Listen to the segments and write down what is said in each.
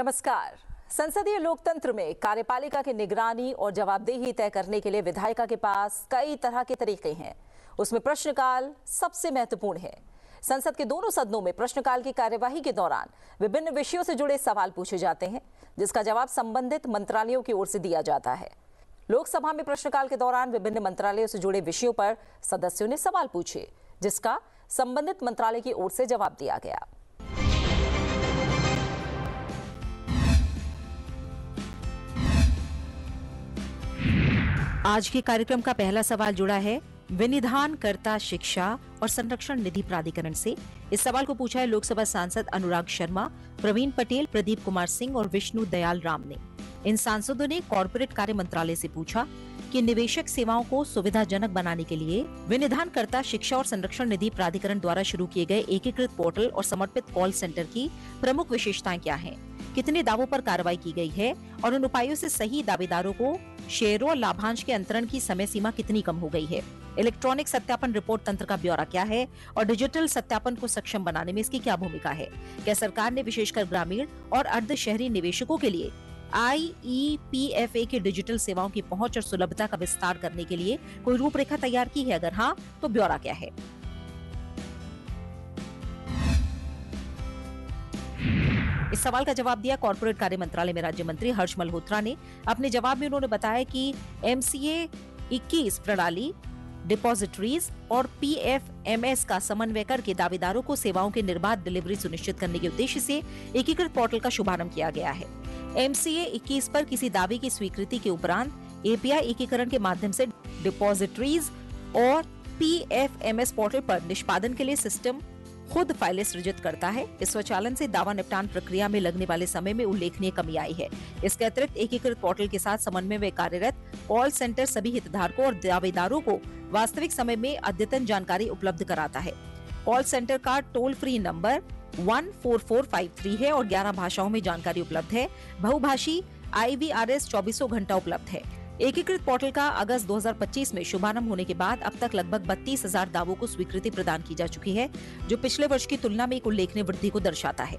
नमस्कार। संसदीय लोकतंत्र में कार्यपालिका की निगरानी और जवाबदेही तय करने के लिए विधायिका के पास कई तरह के तरीके हैं। उसमें प्रश्नकाल सबसे महत्वपूर्ण है। संसद के दोनों सदनों में प्रश्नकाल की कार्यवाही के दौरान विभिन्न विषयों से जुड़े सवाल पूछे जाते हैं, जिसका जवाब संबंधित मंत्रालयों की ओर से दिया जाता है। लोकसभा में प्रश्नकाल के दौरान विभिन्न मंत्रालयों से जुड़े विषयों पर सदस्यों ने सवाल पूछे, जिसका संबंधित मंत्रालय की ओर से जवाब दिया गया। आज के कार्यक्रम का पहला सवाल जुड़ा है विनिधानकर्ता शिक्षा और संरक्षण निधि प्राधिकरण से। इस सवाल को पूछा है लोकसभा सांसद अनुराग शर्मा, प्रवीण पटेल, प्रदीप कुमार सिंह और विष्णु दयाल राम ने। इन सांसदों ने कॉर्पोरेट कार्य मंत्रालय से पूछा कि निवेशक सेवाओं को सुविधाजनक बनाने के लिए विनिधानकर्ता शिक्षा और संरक्षण निधि प्राधिकरण द्वारा शुरू किए गए एकीकृत पोर्टल और समर्पित कॉल सेंटर की प्रमुख विशेषताएं क्या हैं, कितने दावों पर कार्रवाई की गई है और उन उपायों से सही दावेदारों को शेयरों और लाभांश के अंतरण की समय सीमा कितनी कम हो गई है, इलेक्ट्रॉनिक सत्यापन रिपोर्ट तंत्र का ब्यौरा क्या है और डिजिटल सत्यापन को सक्षम बनाने में इसकी क्या भूमिका है। क्या सरकार ने विशेषकर ग्रामीण और अर्ध शहरी निवेशकों के लिए IEPFA की डिजिटल सेवाओं की पहुंच और सुलभता का विस्तार करने के लिए कोई रूपरेखा तैयार की है? अगर हाँ, तो ब्यौरा क्या है? इस सवाल का जवाब दिया कॉर्पोरेट कार्य मंत्रालय में राज्य मंत्री हर्ष मल्होत्रा ने। अपने जवाब में उन्होंने बताया कि MCA 21 प्रणाली, डिपॉजिटरीज और PFMS का समन्वय करके दावेदारों को सेवाओं के निर्बाध डिलीवरी सुनिश्चित करने के उद्देश्य से एकीकृत पोर्टल का शुभारंभ किया गया है। MCA 21 पर किसी दावे की स्वीकृति के उपरांत API एकीकरण के माध्यम से डिपॉजिटरीज और PFMS पोर्टल पर निष्पादन के लिए सिस्टम खुद फाइलें सृजित करता है। इस स्वचालन से दावा निपटान प्रक्रिया में लगने वाले समय में उल्लेखनीय कमी आई है। इसके अतिरिक्त एकीकृत पोर्टल के साथ समन्वय में कार्यरत कॉल सेंटर सभी हितधारकों और दावेदारों को वास्तविक समय में अद्यतन जानकारी उपलब्ध कराता है। कॉल सेंटर का टोल फ्री नंबर 14453 है और 11 भाषाओं में जानकारी उपलब्ध है। बहुभाषी IVRS 24 घंटा उपलब्ध है। एकीकृत पोर्टल का अगस्त 2025 में शुभारंभ होने के बाद अब तक लगभग 32,000 दावों को स्वीकृति प्रदान की जा चुकी है, जो पिछले वर्ष की तुलना में एक उल्लेखनीय वृद्धि को दर्शाता है।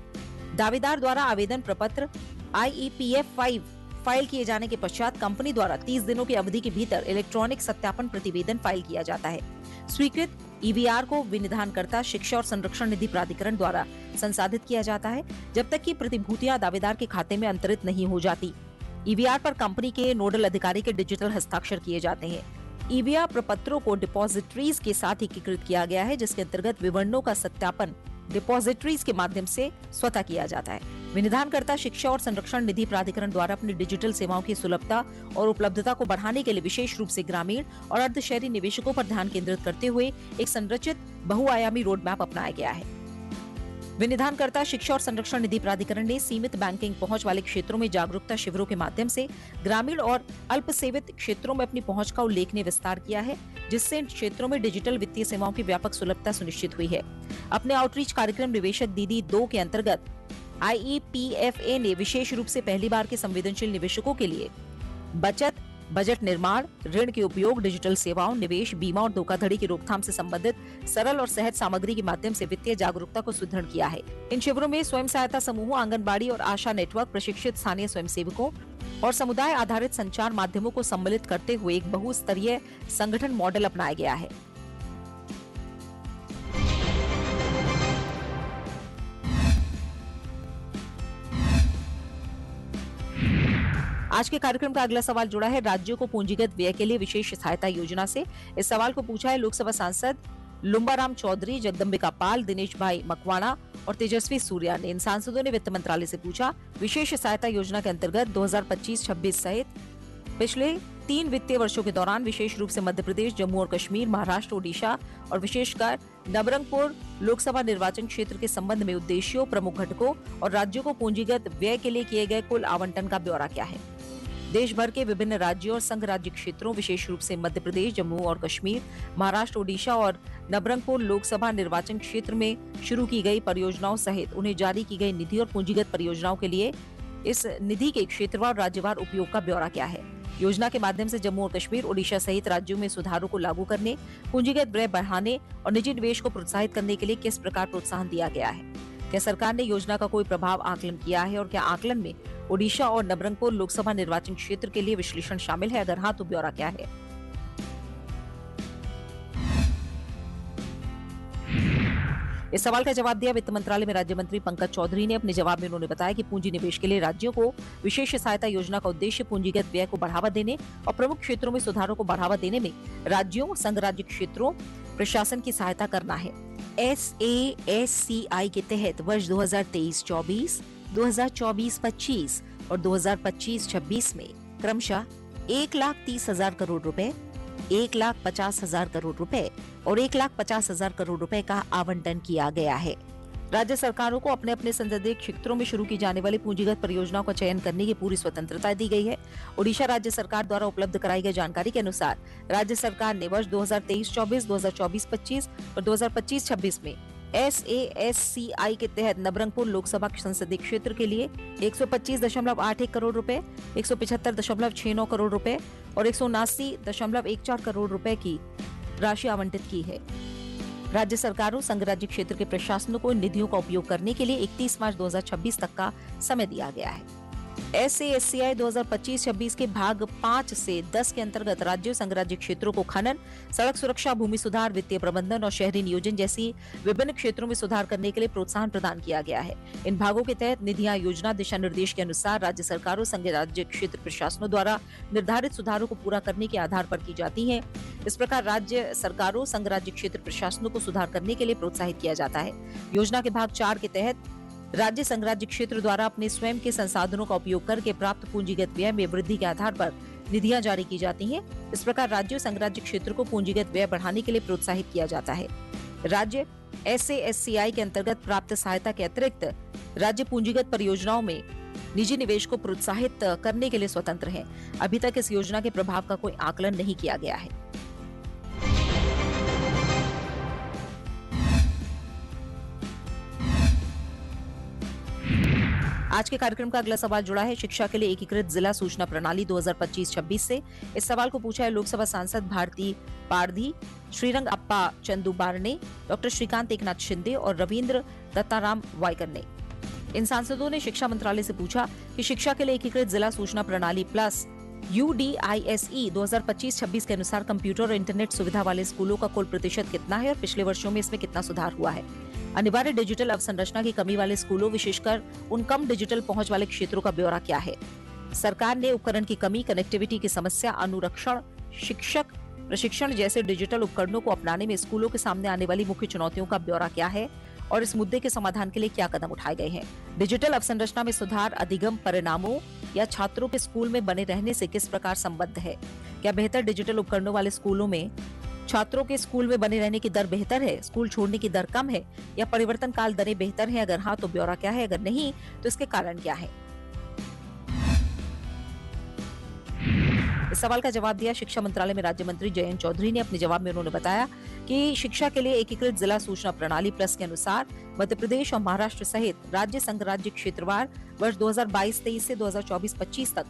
दावेदार द्वारा आवेदन प्रपत्र IEPF 5 फाइल किए जाने के पश्चात कंपनी द्वारा 30 दिनों की अवधि के भीतर इलेक्ट्रॉनिक सत्यापन प्रतिवेदन फाइल किया जाता है। स्वीकृत EVR को विनिधानकर्ता शिक्षा और संरक्षण निधि प्राधिकरण द्वारा संसाधित किया जाता है, जब तक कि प्रतिभूतियां दावेदार के खाते में अंतरित नहीं हो जाती। EVR पर कंपनी के नोडल अधिकारी के डिजिटल हस्ताक्षर किए जाते हैं। EVR प्रपत्रों को डिपॉजिटरीज के साथ एकीकृत किया गया है, जिसके अंतर्गत विवरणों का सत्यापन डिपॉजिटरीज के माध्यम से स्वतः किया जाता है। विनिधानकर्ता शिक्षा और संरक्षण निधि प्राधिकरण द्वारा अपनी डिजिटल सेवाओं की सुलभता और उपलब्धता को बढ़ाने के लिए विशेष रूप से ग्रामीण और अर्ध शहरी निवेशकों पर ध्यान केंद्रित करते हुए एक संरचित बहुआयामी रोड मैप अपनाया गया है। विनिधानकर्ता शिक्षा और संरक्षण निधि प्राधिकरण ने सीमित बैंकिंग पहुंच वाले क्षेत्रों में जागरूकता शिविरों के माध्यम से ग्रामीण और अल्पसेवित क्षेत्रों में अपनी पहुंच का उल्लेखनीय विस्तार किया है, जिससे इन क्षेत्रों में डिजिटल वित्तीय सेवाओं की व्यापक सुलभता सुनिश्चित हुई है। अपने आउटरीच कार्यक्रम निवेशक दीदी 2 के अंतर्गत IEPFA ने विशेष रूप से पहली बार के संवेदनशील निवेशकों के लिए बचत, बजट निर्माण, ऋण के उपयोग, डिजिटल सेवाओं, निवेश, बीमा और धोखाधड़ी की रोकथाम से संबंधित सरल और सहज सामग्री के माध्यम से वित्तीय जागरूकता को सुदृढ़ किया है। इन शिविरों में स्वयं सहायता समूहों, आंगनबाड़ी और आशा नेटवर्क, प्रशिक्षित स्थानीय स्वयंसेवकों और समुदाय आधारित संचार माध्यमों को सम्मिलित करते हुए एक बहुस्तरीय संगठन मॉडल अपनाया गया है। आज के कार्यक्रम का अगला सवाल जुड़ा है राज्यों को पूंजीगत व्यय के लिए विशेष सहायता योजना से। इस सवाल को पूछा है लोकसभा सांसद लुम्बाराम चौधरी, जगदम्बिका पाल, दिनेश भाई मकवाणा और तेजस्वी सूर्या ने। इन सांसदों ने वित्त मंत्रालय से पूछा विशेष सहायता योजना के अंतर्गत 2025-26 सहित पिछले 3 वित्तीय वर्षों के दौरान विशेष रूप से मध्य प्रदेश, जम्मू और कश्मीर, महाराष्ट्र, ओडिशा और विशेषकर नबरंगपुर लोकसभा निर्वाचन क्षेत्र के संबंध में उद्देश्यों, प्रमुख घटकों और राज्यों को पूंजीगत व्यय के लिए किए गए कुल आवंटन का ब्यौरा क्या है। देश भर के विभिन्न राज्यों और संघ राज्य क्षेत्रों, विशेष रूप से मध्य प्रदेश, जम्मू और कश्मीर, महाराष्ट्र, ओडिशा और नबरंगपुर लोकसभा निर्वाचन क्षेत्र में शुरू की गई परियोजनाओं सहित उन्हें जारी की गई निधि और पूंजीगत परियोजनाओं के लिए इस निधि के क्षेत्रवार राज्यवार उपयोग का ब्यौरा क्या है। योजना के माध्यम से जम्मू और कश्मीर, ओडिशा सहित राज्यों में सुधारों को लागू करने, पूंजीगत व्यय बढ़ाने और निजी निवेश को प्रोत्साहित करने के लिए किस प्रकार प्रोत्साहन दिया गया है। क्या सरकार ने योजना का कोई प्रभाव आकलन किया है और क्या आकलन में ओडिशा और नबरंगपुर लोकसभा निर्वाचन क्षेत्र के लिए विश्लेषण शामिल है? अगर हाँ तो ब्यौरा क्या है? इस सवाल का जवाब दिया वित्त मंत्रालय में राज्य मंत्री पंकज चौधरी ने। अपने जवाब में उन्होंने बताया कि पूंजी निवेश के लिए राज्यों को विशेष सहायता योजना का उद्देश्य पूंजीगत व्यय को बढ़ावा देने और प्रमुख क्षेत्रों में सुधारों को बढ़ावा देने में राज्यों, संघ राज्य क्षेत्रों, प्रशासन की सहायता करना है। SASCI के तहत वर्ष 2023-24, 2024-25 और 2025-26 में क्रमशः 1,30,000 करोड़ रुपए, 1,50,000 करोड़ रुपए और 1,50,000 करोड़ रुपए का आवंटन किया गया है। राज्य सरकारों को अपने अपने संसदीय क्षेत्रों में शुरू की जाने वाली पूंजीगत परियोजनाओं का चयन करने की पूरी स्वतंत्रता दी गई है। ओडिशा राज्य सरकार द्वारा उपलब्ध कराई गई जानकारी के अनुसार राज्य सरकार ने वर्ष 2023-24, 2024-25 और 2025-26 में SASCI के तहत नबरंगपुर लोकसभा संसदीय क्षेत्र के लिए 125.81 करोड़ रुपए, 175.69 करोड़ रुपए और 179.14 करोड़ रुपए की राशि आवंटित की है। राज्य सरकारों, संघ राज्य क्षेत्र के प्रशासनों को इन निधियों का उपयोग करने के लिए 31 मार्च 2026 तक का समय दिया गया है। SASCI 2025-26 के भाग 5 से 10 के अंतर्गत राज्यों, संघ राज्य क्षेत्रों को खनन, सड़क सुरक्षा, भूमि सुधार, वित्तीय प्रबंधन और शहरी नियोजन जैसी विभिन्न क्षेत्रों में सुधार करने के लिए प्रोत्साहन प्रदान किया गया है। इन भागों के तहत निधियां योजना दिशा निर्देश के अनुसार राज्य सरकारों, संघ राज्य क्षेत्र प्रशासनों द्वारा निर्धारित सुधारों को पूरा करने के आधार पर की जाती है। इस प्रकार राज्य सरकारों, संघ राज्य क्षेत्र प्रशासनों को सुधार करने के लिए प्रोत्साहित किया जाता है। योजना के भाग 4 के तहत राज्य, संघ राज्य क्षेत्र द्वारा अपने स्वयं के संसाधनों का उपयोग करके प्राप्त पूंजीगत व्यय में वृद्धि के आधार पर निधियां जारी की जाती हैं। इस प्रकार राज्यों, संघ राज्य क्षेत्र को पूंजीगत व्यय बढ़ाने के लिए प्रोत्साहित किया जाता है। राज्य SASCI के अंतर्गत प्राप्त सहायता के अतिरिक्त राज्य पूंजीगत परियोजनाओं में निजी निवेश को प्रोत्साहित करने के लिए स्वतंत्र है। अभी तक इस योजना के प्रभाव का कोई आकलन नहीं किया गया है। आज के कार्यक्रम का अगला सवाल जुड़ा है शिक्षा के लिए एकीकृत जिला सूचना प्रणाली 2025-26 से। इस सवाल को पूछा है लोकसभा सांसद भारती पारधी, श्रीरंग अप्पा चंदू बारने, डॉक्टर श्रीकांत एकनाथ शिंदे और रविंद्र दत्ताराम वायकर ने। इन सांसदों ने शिक्षा मंत्रालय से पूछा कि शिक्षा के लिए एकीकृत जिला सूचना प्रणाली प्लस UDISE 2025-26 के अनुसार कंप्यूटर और इंटरनेट सुविधा वाले स्कूलों का कुल प्रतिशत कितना है और पिछले वर्षों में इसमें कितना सुधार हुआ है। अनिवार्य डिजिटल अवसंरचना की कमी वाले स्कूलों, विशेषकर उन कम डिजिटल पहुंच वाले क्षेत्रों का ब्यौरा क्या है। सरकार ने उपकरण की कमी, कनेक्टिविटी की समस्या, अनुरक्षण, शिक्षक प्रशिक्षण जैसे डिजिटल उपकरणों को अपनाने में स्कूलों के सामने आने वाली मुख्य चुनौतियों का ब्यौरा क्या है और इस मुद्दे के समाधान के लिए क्या कदम उठाए गए हैं। डिजिटल अवसंरचना में सुधार अधिगम परिणामों या छात्रों के स्कूल में बने रहने से किस प्रकार संबद्ध है। क्या बेहतर डिजिटल उपकरणों वाले स्कूलों में छात्रों के स्कूल में बने रहने की दर बेहतर है, स्कूल छोड़ने की दर कम है या परिवर्तन काल दरें बेहतर हैं? अगर हाँ तो ब्यौरा क्या है, अगर नहीं तो इसके कारण क्या है। इस सवाल का जवाब दिया शिक्षा मंत्रालय में राज्य मंत्री जयंत चौधरी ने। अपने जवाब में उन्होंने बताया कि शिक्षा के लिए एकीकृत जिला सूचना प्रणाली प्लस के अनुसार मध्य प्रदेश और महाराष्ट्र सहित राज्य, संघ राज्य क्षेत्रवार वर्ष 2022-23 से 2024-25 तक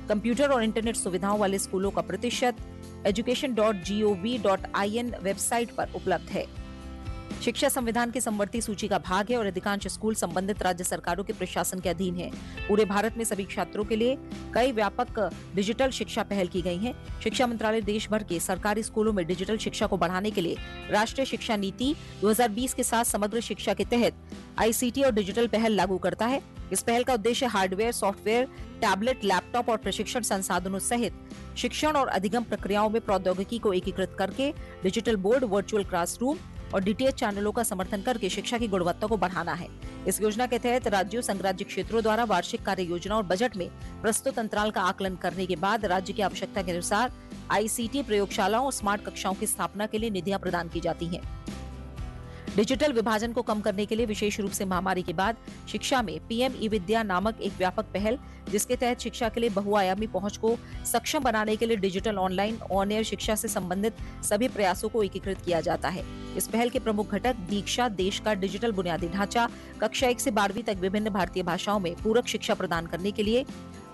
कंप्यूटर और इंटरनेट सुविधाओं वाले स्कूलों का प्रतिशत education.gov.in वेबसाइट पर उपलब्ध है। शिक्षा संविधान की समवर्ती सूची का भाग है और अधिकांश स्कूल संबंधित राज्य सरकारों के प्रशासन के अधीन है। पूरे भारत में सभी छात्रों के लिए कई व्यापक डिजिटल शिक्षा पहल की गई है। शिक्षा मंत्रालय देश भर के सरकारी स्कूलों में डिजिटल शिक्षा को बढ़ाने के लिए राष्ट्रीय शिक्षा नीति 2020 के साथ समग्र शिक्षा के तहत ICT और डिजिटल पहल लागू करता है। इस पहल का उद्देश्य हार्डवेयर, सॉफ्टवेयर, टैबलेट, लैपटॉप और प्रशिक्षण संसाधनों सहित शिक्षण और अधिगम प्रक्रियाओं में प्रौद्योगिकी को एकीकृत करके डिजिटल बोर्ड, वर्चुअल क्लासरूम और DTH चैनलों का समर्थन करके शिक्षा की गुणवत्ता को बढ़ाना है। इस योजना के तहत राज्यों, संघ राज्य क्षेत्रों द्वारा वार्षिक कार्य योजना और बजट में प्रस्तुत अंतराल का आकलन करने के बाद राज्य की आवश्यकता के अनुसार ICT प्रयोगशालाओं और स्मार्ट कक्षाओं की स्थापना के लिए निधियां प्रदान की जाती हैं। डिजिटल विभाजन को कम करने के लिए विशेष रूप से महामारी के बाद शिक्षा में PM ई-विद्या नामक एक व्यापक पहल, जिसके तहत शिक्षा के लिए बहुआयामी पहुंच को सक्षम बनाने के लिए डिजिटल, ऑनलाइन, ऑन एयर शिक्षा से संबंधित सभी प्रयासों को एकीकृत किया जाता है। इस पहल के प्रमुख घटक दीक्षा, देश का डिजिटल बुनियादी ढांचा, कक्षा 1 से 12वीं तक विभिन्न भारतीय भाषाओं में पूरक शिक्षा प्रदान करने के लिए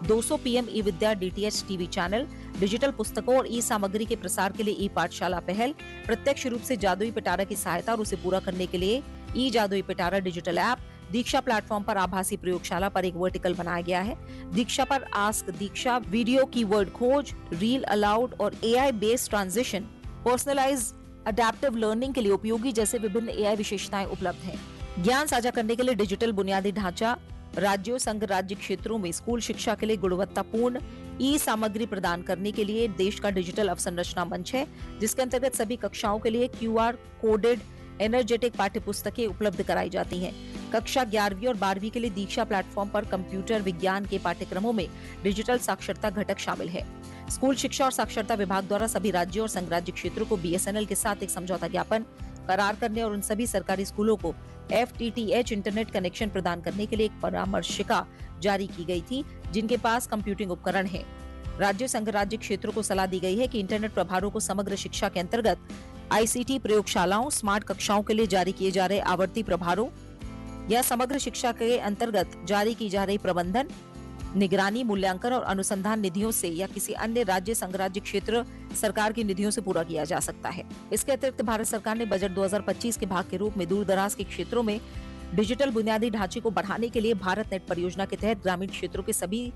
200 PM ई-विद्या DTH TV channel, digital पुस्तकों और ई-सामग्री के प्रसार के लिए ई-पाठशाला पहल, प्रत्यक्ष रूप से जादुई पिटारा की सहायता और उसे पूरा करने के लिए ई-जादुई पिटारा डिजिटल ऐप, दीक्षा प्लेटफॉर्म पर आभासी प्रयोगशाला पर एक वर्टिकल बनाया गया है। दीक्षा पर आस्क दीक्षा, वीडियो कीवर्ड खोज, रील अलाउड और AI based transition, personalise adaptive learning के लिए उपयोगी जैसे विभिन्न एआई विशेषताएं उपलब्ध हैं। ज्ञान साझा करने के लिए डिजिटल बुनियादी ढांचा, राज्यों संघ राज्य क्षेत्रों में स्कूल शिक्षा के लिए गुणवत्तापूर्ण ई सामग्री प्रदान करने के लिए देश का डिजिटल अवसंरचना मंच है, जिसके अंतर्गत सभी कक्षाओं के लिए QR कोडेड एनर्जेटिक पाठ्यपुस्तकें उपलब्ध कराई जाती हैं। कक्षा 11वीं और 12वीं के लिए दीक्षा प्लेटफॉर्म पर कंप्यूटर विज्ञान के पाठ्यक्रमों में डिजिटल साक्षरता घटक शामिल है। स्कूल शिक्षा और साक्षरता विभाग द्वारा सभी राज्यों और संघ राज्य क्षेत्रों को BSNL के साथ एक समझौता ज्ञापन करार करने और उन सभी सरकारी स्कूलों को FTTH इंटरनेट कनेक्शन प्रदान करने के लिए एक परामर्शिका जारी की गई थी, जिनके पास कंप्यूटिंग उपकरण है। राज्य संघ राज्य क्षेत्रों को सलाह दी गई है कि इंटरनेट प्रभारों को समग्र शिक्षा के अंतर्गत ICT प्रयोगशालाओं, स्मार्ट कक्षाओं के लिए जारी किए जा रहे आवर्ती प्रभारों या समग्र शिक्षा के अंतर्गत जारी की जा रही प्रबंधन, निगरानी, मूल्यांकन और अनुसंधान निधियों से या किसी अन्य राज्य संघ राज्य क्षेत्र सरकार की निधियों से पूरा किया जा सकता है। इसके अतिरिक्त भारत सरकार ने बजट 2025 के भाग के रूप में दूर दराज के क्षेत्रों में डिजिटल बुनियादी ढांचे को बढ़ाने के लिए भारत नेट परियोजना के तहत ग्रामीण क्षेत्रों के सभी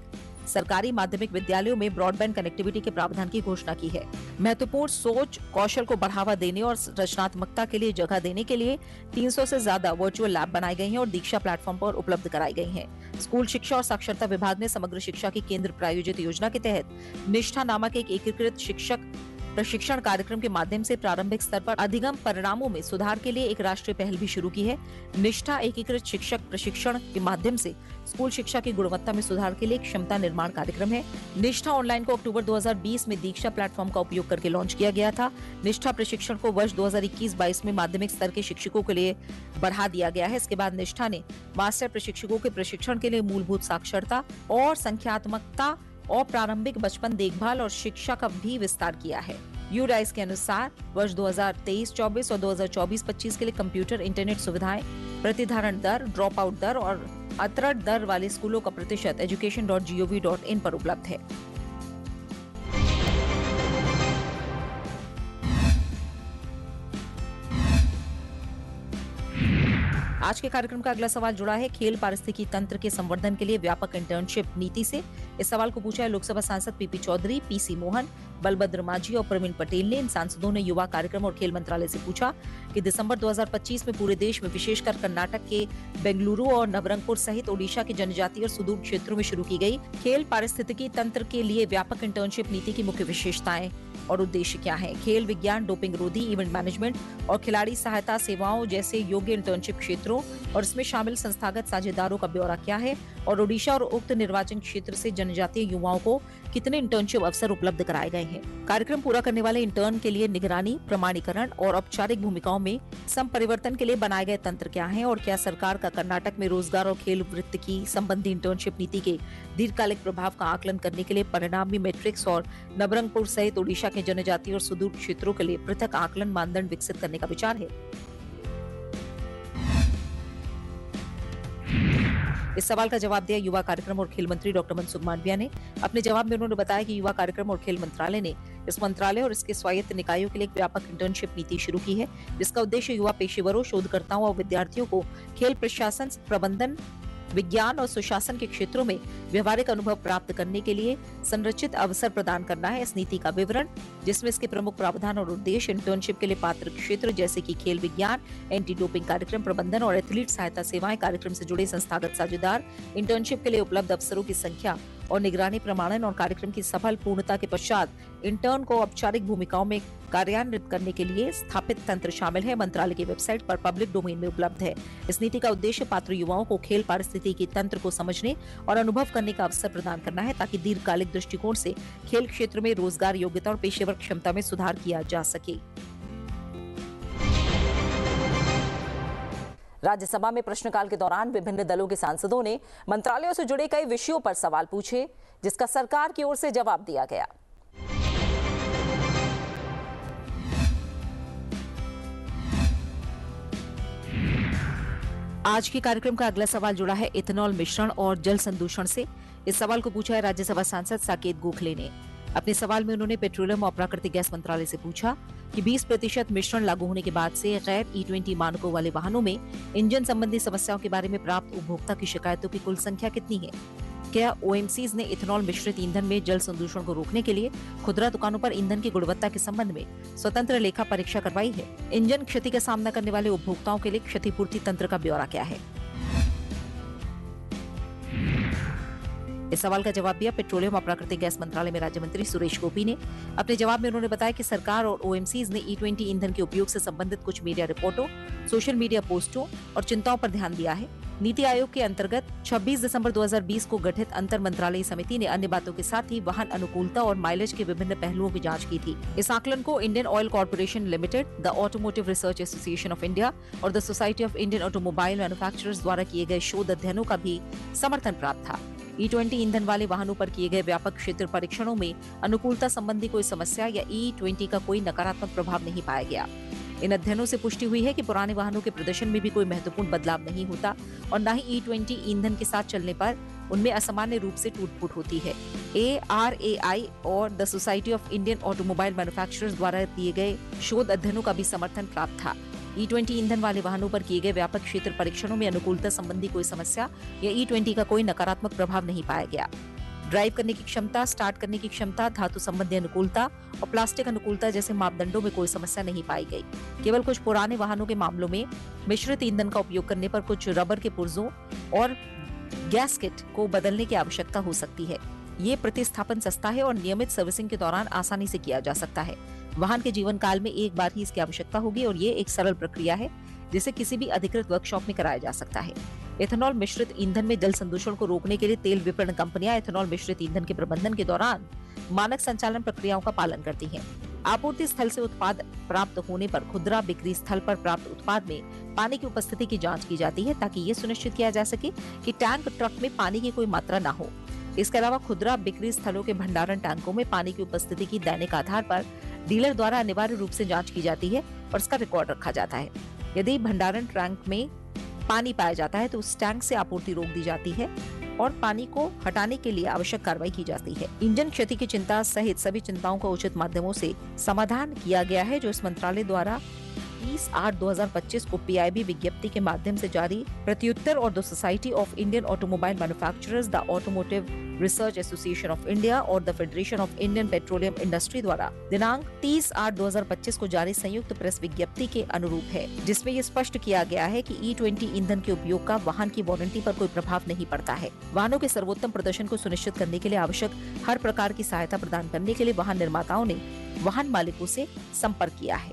सरकारी माध्यमिक विद्यालयों में ब्रॉडबैंड कनेक्टिविटी के प्रावधान की घोषणा की है। महत्वपूर्ण सोच कौशल को बढ़ावा देने और रचनात्मकता के लिए जगह देने के लिए 300 से ज्यादा वर्चुअल लैब बनाए गए हैं और दीक्षा प्लेटफॉर्म पर उपलब्ध कराई गई हैं। स्कूल शिक्षा और साक्षरता विभाग ने समग्र शिक्षा की केंद्र प्रायोजित योजना के तहत निष्ठा नामक एक एकीकृत शिक्षक प्रशिक्षण कार्यक्रम के माध्यम से प्रारंभिक स्तर पर अधिगम परिणामों में सुधार के लिए एक राष्ट्रीय पहल भी शुरू की है। निष्ठा एकीकृत शिक्षक प्रशिक्षण के माध्यम से स्कूल शिक्षा की गुणवत्ता में सुधार के लिए एक क्षमता निर्माण कार्यक्रम है। निष्ठा ऑनलाइन को अक्टूबर 2020 में दीक्षा प्लेटफॉर्म का उपयोग करके लॉन्च किया गया था। निष्ठा प्रशिक्षण को वर्ष 2021-22 में माध्यमिक स्तर के शिक्षकों के लिए बढ़ा दिया गया है। इसके बाद निष्ठा ने मास्टर प्रशिक्षकों के प्रशिक्षण के लिए मूलभूत साक्षरता और संख्यात्मकता और प्रारंभिक बचपन देखभाल और शिक्षा का भी विस्तार किया है। यूडाइस के अनुसार वर्ष 2023-24 और 2024-25 के लिए कंप्यूटर इंटरनेट सुविधाएं, प्रतिधारण दर, ड्रॉप आउट दर और अतरण दर वाले स्कूलों का प्रतिशत education.gov.in पर उपलब्ध है। आज के कार्यक्रम का अगला सवाल जुड़ा है खेल पारिस्थितिकी तंत्र के संवर्धन के लिए व्यापक इंटर्नशिप नीति से। इस सवाल को पूछा है लोकसभा सांसद पीपी चौधरी, पीसी मोहन, बलभद्र माझी और प्रवीण पटेल ने। इन सांसदों ने युवा कार्यक्रम और खेल मंत्रालय से पूछा कि दिसंबर 2025 में पूरे देश में विशेषकर कर्नाटक के बेंगलुरु और नवरंगपुर सहित ओडिशा के जनजातीय और सुदूर क्षेत्रों में शुरू की गई खेल पारिस्थितिकी तंत्र के लिए व्यापक इंटर्नशिप नीति की मुख्य विशेषताएं और उद्देश्य क्या है। खेल विज्ञान, डोपिंग रोधी, इवेंट मैनेजमेंट और खिलाड़ी सहायता सेवाओं जैसे योग्य इंटर्नशिप क्षेत्रों और इसमें शामिल संस्थागत साझेदारों का ब्यौरा क्या है और ओडिशा और उक्त निर्वाचन क्षेत्र से जनजातीय युवाओं को कितने इंटर्नशिप अवसर उपलब्ध कराए गए हैं। कार्यक्रम पूरा करने वाले इंटर्न के लिए निगरानी, प्रमाणीकरण और औपचारिक भूमिकाओं में संपरिवर्तन के लिए बनाए गए तंत्र क्या हैं और क्या सरकार का कर्नाटक में रोजगार और खेल वृत्ति की संबंधी इंटर्नशिप नीति के दीर्घकालिक प्रभाव का आकलन करने के लिए परिणामी मैट्रिक्स और नवरंगपुर सहित ओडिशा के जनजातीय और सुदूर क्षेत्रों के लिए पृथक आकलन मानदंड विकसित करने का विचार है। इस सवाल का जवाब दिया युवा कार्यक्रम और खेल मंत्री डॉक्टर मनसुख मांडविया ने। अपने जवाब में उन्होंने बताया कि युवा कार्यक्रम और खेल मंत्रालय ने इस मंत्रालय और इसके स्वायत्त निकायों के लिए एक व्यापक इंटर्नशिप नीति शुरू की है, जिसका उद्देश्य युवा पेशेवरों, शोधकर्ताओं और विद्यार्थियों को खेल प्रशासन, प्रबंधन, विज्ञान और सुशासन के क्षेत्रों में व्यवहारिक अनुभव प्राप्त करने के लिए संरचित अवसर प्रदान करना है। इस नीति का विवरण, जिसमें इसके प्रमुख प्रावधान और उद्देश्य इंटर्नशिप के लिए पात्र क्षेत्र जैसे कि खेल विज्ञान, एंटी डोपिंग कार्यक्रम प्रबंधन और एथलीट सहायता सेवाएं, कार्यक्रम से जुड़े संस्थागत साझेदार, इंटर्नशिप के लिए उपलब्ध अवसरों की संख्या और निगरानी, प्रमाणन और कार्यक्रम की सफल पूर्णता के पश्चात इंटर्न को औपचारिक भूमिकाओं में कार्यान्वित करने के लिए स्थापित तंत्र शामिल है। मंत्रालय की वेबसाइट पर पब्लिक डोमेन में उपलब्ध है। इस नीति का उद्देश्य पात्र युवाओं को खेल पारिस्थितिकी तंत्र को समझने और अनुभव करने का अवसर प्रदान करना है, ताकि दीर्घकालिक दृष्टिकोण से खेल क्षेत्र में रोजगार, योग्यता और पेशेवर क्षमता में सुधार किया जा सके। राज्यसभा में प्रश्नकाल के दौरान विभिन्न दलों के सांसदों ने मंत्रालयों से जुड़े कई विषयों पर सवाल पूछे, जिसका सरकार की ओर से जवाब दिया गया। आज के कार्यक्रम का अगला सवाल जुड़ा है इथेनॉल मिश्रण और जल संदूषण से। इस सवाल को पूछा है राज्यसभा सांसद साकेत गोखले ने। अपने सवाल में उन्होंने पेट्रोलियम और प्राकृतिक गैस मंत्रालय से पूछा कि 20% मिश्रण लागू होने के बाद से गैर E20 मानकों वाले वाहनों में इंजन संबंधी समस्याओं के बारे में प्राप्त उपभोक्ता की शिकायतों की कुल संख्या कितनी है। क्या OMCs ने इथेनॉल मिश्रित ईंधन में जल संदूषण को रोकने के लिए खुदरा दुकानों पर ईंधन की गुणवत्ता के संबंध में स्वतंत्र लेखा परीक्षा करवाई है। इंजन क्षति का सामना करने वाले उपभोक्ताओं के लिए क्षतिपूर्ति तंत्र का ब्यौरा क्या है। इस सवाल का जवाब दिया पेट्रोलियम और प्राकृतिक गैस मंत्रालय में राज्य मंत्री सुरेश गोपी ने। अपने जवाब में उन्होंने बताया कि सरकार और OMCs ने E20 ईंधन के उपयोग से संबंधित कुछ मीडिया रिपोर्टों, सोशल मीडिया पोस्टों और चिंताओं पर ध्यान दिया है। नीति आयोग के अंतर्गत 26 दिसंबर 2020 को गठित अंतर मंत्रालयी समिति ने अन्य बातों के साथ ही वाहन अनुकूलता और माइलेज के विभिन्न पहलुओं की जांच की थी। इस आकलन को Indian oil corporation limited, the automotive research association of India और the society of Indian automobile manufacturers द्वारा किए गए शोध अध्ययनों का भी समर्थन प्राप्त था। E20 ईंधन वाले वाहनों पर किए गए व्यापक क्षेत्र परीक्षणों में अनुकूलता संबंधी कोई समस्या या E20 का कोई नकारात्मक प्रभाव नहीं पाया गया। इन अध्ययनों से पुष्टि हुई है कि पुराने वाहनों के प्रदर्शन में भी कोई महत्वपूर्ण बदलाव नहीं होता और न ही E20 ईंधन के साथ चलने पर उनमें असामान्य रूप से टूट-फूट होती है। ARAI और the society of Indian automobile manufacturers द्वारा दिए गए शोध अध्ययनों का भी समर्थन प्राप्त था। E20 ईंधन वाले वाहनों पर किए गए व्यापक क्षेत्र परीक्षणों में अनुकूलता संबंधी कोई समस्या या E20 का कोई नकारात्मक प्रभाव नहीं पाया गया। ड्राइव करने की क्षमता, स्टार्ट करने की क्षमता, धातु संबंधी अनुकूलता और प्लास्टिक अनुकूलता जैसे मापदंडों में कोई समस्या नहीं पाई गई। केवल कुछ पुराने वाहनों के मामलों में मिश्रित ईंधन का उपयोग करने पर कुछ रबर के पुर्जों और गैस्केट को बदलने की आवश्यकता हो सकती है। ये प्रतिस्थापन सस्ता है और नियमित सर्विसिंग के दौरान आसानी से किया जा सकता है। वाहन के जीवन काल में एक बार ही इसकी आवश्यकता होगी और ये एक सरल प्रक्रिया है जिसे किसी भी अधिकृत वर्कशॉप में कराया जा सकता है। इथेनॉल मिश्रित ईंधन में जल संदूषण को रोकने के लिए तेल विपणन कंपनियां इथेनॉल मिश्रित ईंधन के प्रबंधन के दौरान मानक संचालन प्रक्रियाओं का पालन करती हैं। आपूर्ति स्थल से उत्पाद प्राप्त होने पर खुदरा बिक्री स्थल पर प्राप्त उत्पाद में पानी की उपस्थिति की जांच की जाती है ताकि ये सुनिश्चित किया जा सके कि टैंक ट्रक में पानी की कोई मात्रा न हो। इसके अलावा खुदरा बिक्री स्थलों के भंडारण टैंकों में पानी की उपस्थिति की दैनिक आधार पर डीलर द्वारा अनिवार्य रूप से जांच की जाती है और इसका रिकॉर्ड रखा जाता है। यदि भंडारण टैंक में पानी पाया जाता है तो उस टैंक से आपूर्ति रोक दी जाती है और पानी को हटाने के लिए आवश्यक कार्रवाई की जाती है। इंजन क्षति की चिंता सहित सभी चिंताओं का उचित माध्यमों से समाधान किया गया है, जो इस मंत्रालय द्वारा 30/8/2025 को PIB विज्ञप्ति के माध्यम से जारी प्रत्युत्तर और the society of Indian automobile manufacturers, the automotive research association of India और the federation of Indian petroleum industry द्वारा दिनांक 30/8/2025 को जारी संयुक्त प्रेस विज्ञप्ति के अनुरूप है, जिसमें ये स्पष्ट किया गया है कि E20 ईंधन के उपयोग का वाहन की वारंटी पर कोई प्रभाव नहीं पड़ता है। वाहनों के सर्वोत्तम प्रदर्शन को सुनिश्चित करने के लिए आवश्यक हर प्रकार की सहायता प्रदान करने के लिए वाहन निर्माताओं ने वाहन मालिकों से संपर्क किया है।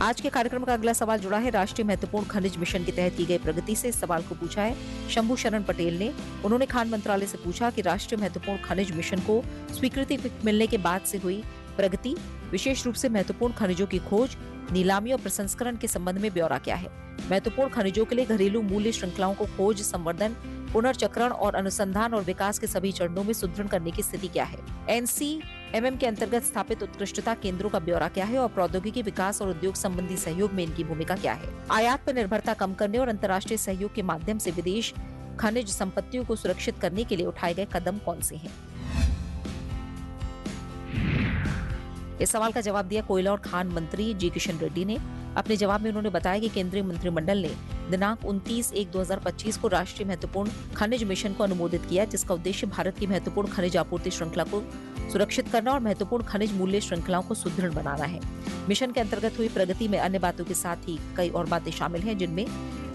आज के कार्यक्रम का अगला सवाल जुड़ा है राष्ट्रीय महत्वपूर्ण खनिज मिशन के तहत की गई प्रगति से। इस सवाल को पूछा है शंभू शरण पटेल ने। उन्होंने खान मंत्रालय से पूछा कि राष्ट्रीय महत्वपूर्ण खनिज मिशन को स्वीकृति मिलने के बाद से हुई प्रगति, विशेष रूप से महत्वपूर्ण खनिजों की खोज, नीलामी और प्रसंस्करण के संबंध में ब्यौरा क्या है। महत्वपूर्ण खनिजों के लिए घरेलू मूल्य श्रृंखलाओं को खोज, संवर्धन, पुनर्चक्रण और अनुसंधान और विकास के सभी चरणों में सुदृढ़ करने की स्थिति क्या है। NCMM के अंतर्गत स्थापित उत्कृष्टता केंद्रों का ब्यौरा क्या है और प्रौद्योगिकी विकास और उद्योग संबंधी सहयोग में इनकी भूमिका क्या है। आयात पर निर्भरता कम करने और अंतर्राष्ट्रीय सहयोग के माध्यम से विदेश खनिज संपत्तियों को सुरक्षित करने के लिए उठाए गए कदम कौन से हैं। इस सवाल का जवाब दिया कोयला और खान मंत्री जी किशन रेड्डी ने। अपने जवाब में उन्होंने बताया कि केंद्रीय मंत्रिमंडल ने दिनांक 29/1/2025 को राष्ट्रीय महत्वपूर्ण खनिज मिशन को अनुमोदित किया, जिसका उद्देश्य भारत की महत्वपूर्ण खनिज आपूर्ति श्रृंखला को सुरक्षित करना और महत्वपूर्ण खनिज मूल्य श्रृंखलाओं को सुदृढ़ बनाना है। मिशन के अंतर्गत हुई प्रगति में अन्य बातों के साथ ही कई और बातें शामिल हैं, जिनमें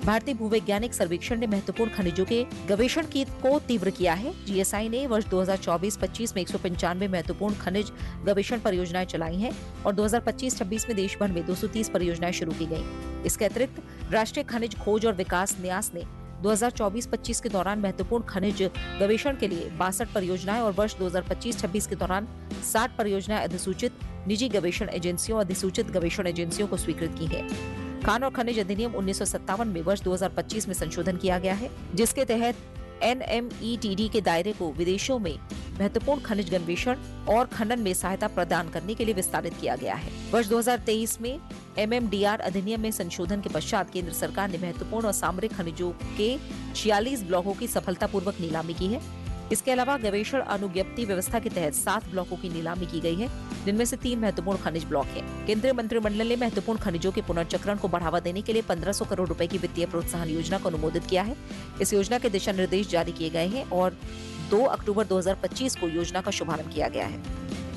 भारतीय भूवैज्ञानिक सर्वेक्षण ने महत्वपूर्ण खनिजों के गवेषण को तीव्र किया है। GSI ने वर्ष 2024-25 में 195 महत्वपूर्ण खनिज गवेषण परियोजनाएं चलाई हैं और 2025-26 में देश भर में 230 परियोजनाएं शुरू की गयी। इसके अतिरिक्त राष्ट्रीय खनिज खोज और विकास न्यास ने 2024-25 के दौरान महत्वपूर्ण खनिज गवेषण के लिए 62 परियोजनाएं और वर्ष 2025-26 के दौरान 60 परियोजनाएं अधिसूचित निजी गवेषण एजेंसियों और अधिसूचित गवेषण एजेंसियों को स्वीकृत की है। खान और खनिज अधिनियम 1957 में वर्ष 2025 में संशोधन किया गया है, जिसके तहत NMETD के दायरे को विदेशों में महत्वपूर्ण खनिज गवेषण और खनन में सहायता प्रदान करने के लिए विस्तारित किया गया है। वर्ष 2023 में MMDR अधिनियम में संशोधन के पश्चात केंद्र सरकार ने महत्वपूर्ण असामरिक खनिजों के 46 ब्लॉकों की सफलतापूर्वक नीलामी की है। इसके अलावा गवेषण अनुज्ञप्ति व्यवस्था के तहत 7 ब्लॉकों की नीलामी की गई है, जिनमें से 3 महत्वपूर्ण खनिज ब्लॉक हैं। केंद्रीय मंत्रिमंडल ने महत्वपूर्ण खनिजों के पुनर्चक्रण को बढ़ावा देने के लिए 1500 करोड़ रुपए की वित्तीय प्रोत्साहन योजना को अनुमोदित किया है। इस योजना के दिशा निर्देश जारी किए गए हैं और 2 अक्टूबर 2025 को योजना का शुभारंभ किया गया है।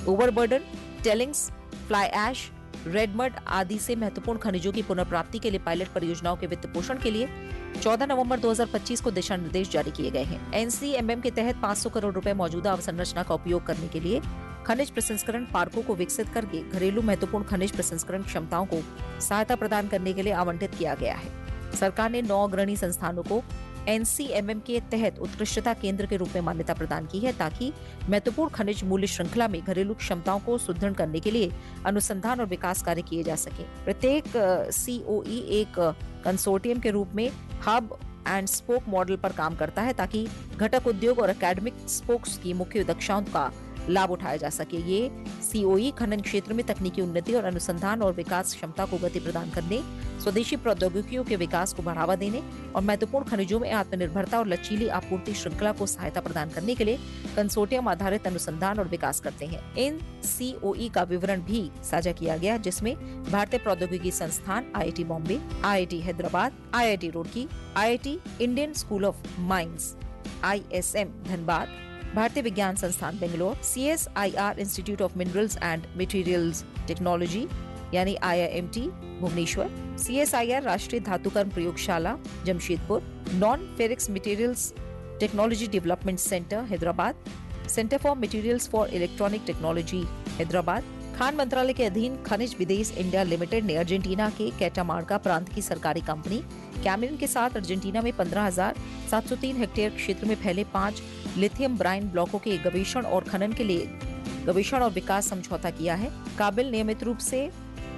Overburden, tailings, fly ash, red mud आदि से महत्वपूर्ण खनिजों की पुनर्प्राप्ति के लिए पायलट परियोजनाओं के वित्त पोषण के लिए 14 नवंबर 2025 को दिशा निर्देश जारी किए गए हैं। NCMM के तहत 500 करोड़ रुपए मौजूदा अवसंरचना का उपयोग करने के लिए खनिज प्रसंस्करण पार्कों को विकसित करके घरेलू महत्वपूर्ण खनिज प्रसंस्करण क्षमताओं को सहायता प्रदान करने के लिए आवंटित किया गया है। सरकार ने 9 अग्रणी संस्थानों को NCMM के तहत उत्कृष्टता केंद्र के रूप में मान्यता प्रदान की है, ताकि महत्वपूर्ण खनिज मूल्य श्रृंखला में घरेलू क्षमताओं को सुदृढ़ करने के लिए अनुसंधान और विकास कार्य किए जा सके। प्रत्येक COE एक कंसोर्टियम के रूप में हब एंड स्पोक मॉडल पर काम करता है, ताकि घटक उद्योग और एकेडमिक स्पोक्स की मुख्य दक्षताओं का लाभ उठाया जा सके। ये COE खनन क्षेत्र में तकनीकी उन्नति और अनुसंधान और विकास क्षमता को गति प्रदान करने, स्वदेशी प्रौद्योगिकियों के विकास को बढ़ावा देने और महत्वपूर्ण खनिजों में आत्मनिर्भरता और लचीली आपूर्ति श्रृंखला को सहायता प्रदान करने के लिए कंसोर्टियम आधारित अनुसंधान और विकास करते हैं। इन COE का विवरण भी साझा किया गया, जिसमें भारतीय प्रौद्योगिकी संस्थान IIT Bombay, IIT Hyderabad, IIT Roorkee, IIT Indian school of mines, ISM Dhanbad, भारतीय विज्ञान संस्थान Bangalore, CSIR institute of minerals and materials technology यानी IIMT भुवनेश्वर, CSIR राष्ट्रीय धातुकर्म प्रयोगशाला Jamshedpur, non ferrous materials technology development centre Hyderabad, centre for materials for electronic technology Hyderabad. खान मंत्रालय के अधीन खनिज विदेश इंडिया लिमिटेड ने अर्जेंटीना के कैटामार्का प्रांत की सरकारी कंपनी कैमरिन के साथ अर्जेंटीना में 15,703 हेक्टेयर क्षेत्र में फैले 5 लिथियम ब्राइन ब्लॉकों के गवेषण और खनन के लिए गवेषण और विकास समझौता किया है। काबिल नियमित रूप से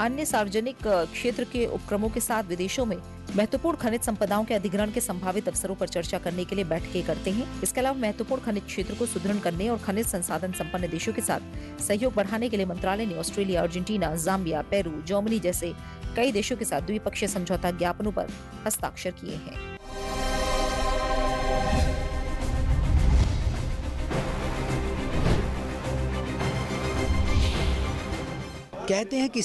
अन्य सार्वजनिक क्षेत्र के उपक्रमों के साथ विदेशों में महत्वपूर्ण खनिज संपदाओं के अधिग्रहण के संभावित अवसरों पर चर्चा करने के लिए बैठकें करते हैं। इसके अलावा महत्वपूर्ण खनिज क्षेत्र को सुदृढ़ करने और खनिज संसाधन संपन्न देशों के साथ सहयोग बढ़ाने के लिए मंत्रालय ने Australia, Argentina, Zambia, Peru, Germany जैसे कई देशों के साथ द्विपक्षीय समझौता ज्ञापनों पर हस्ताक्षर किए हैं। कहते हैं कि